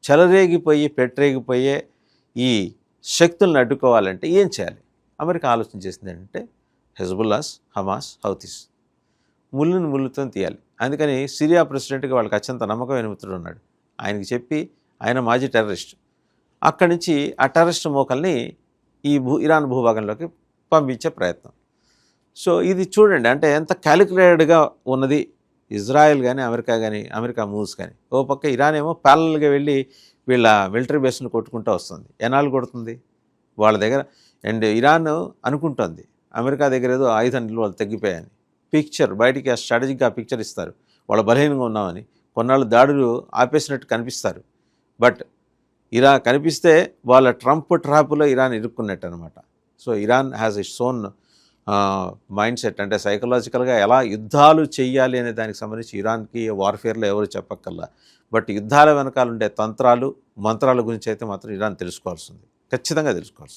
చెలరేగిపోయి పెట్టరేగిపోయే ఈ శక్తులను అడ్డుకోవాలంటే ఏం చేయాలి? అమెరికా ఆలోచన చేసింది ఏంటంటే హెజ్బుల్లాస్, హమాస్, హౌతీస్ ముళ్ళుని ముళ్ళుతో తీయాలి. అందుకని సిరియా ప్రెసిడెంట్కి వాళ్ళకి అత్యంత నమ్మకమైన మిత్రుడు ఉన్నాడు. ఆయనకి చెప్పి, ఆయన మాజీ టెర్రరిస్ట్, అక్కడి నుంచి ఆ టెర్రరిస్ట్ మోకల్ని ఈ ఇరాన్ భూభాగంలోకి పంపించే ప్రయత్నం. సో ఇది చూడండి, అంటే ఎంత క్యాలిక్యులేటెడ్గా ఉన్నది ఇజ్రాయెల్ కానీ అమెరికా మూవ్స్ కానీ. ఓ పక్క ఇరాన్ ఏమో ప్యారలల్గా వెళ్ళి వీళ్ళ మిలిటరీ బేస్ను కొట్టుకుంటూ వస్తుంది. ఎన్నాళ్ళు కొడుతుంది వాళ్ళ దగ్గర? అండ్ ఇరాన్ అనుకుంటుంది అమెరికా దగ్గర ఏదో ఆయుధ నిల్వలు తగ్గిపోయాయని. పిక్చర్ బయటికి ఆ స్ట్రాటజిక్గా పిక్చర్ ఇస్తారు, వాళ్ళ బలహీనంగా ఉన్నామని. కొన్నాళ్ళు దాడులు ఆపేసినట్టు కనిపిస్తారు, బట్ ఇలా కనిపిస్తే వాళ్ళ ట్రంప్ ట్రాప్లో ఇరాన్ ఇరుక్కున్నట్టు అనమాట. So Iran has its own mind set, అంటే సైకలాజికల్గా ఎలా యుద్ధాలు చేయాలి అనే దానికి సంబంధించి ఇరాన్కి వార్ఫేర్లో ఎవరు చెప్పక్కర్లా. బట్ యుద్ధాల వెనకాల ఉండే తంత్రాలు మంత్రాల గురించి అయితే మాత్రం ఇరాన్ తెలుసుకోవాల్సింది, ఖచ్చితంగా తెలుసుకోవాల్సింది.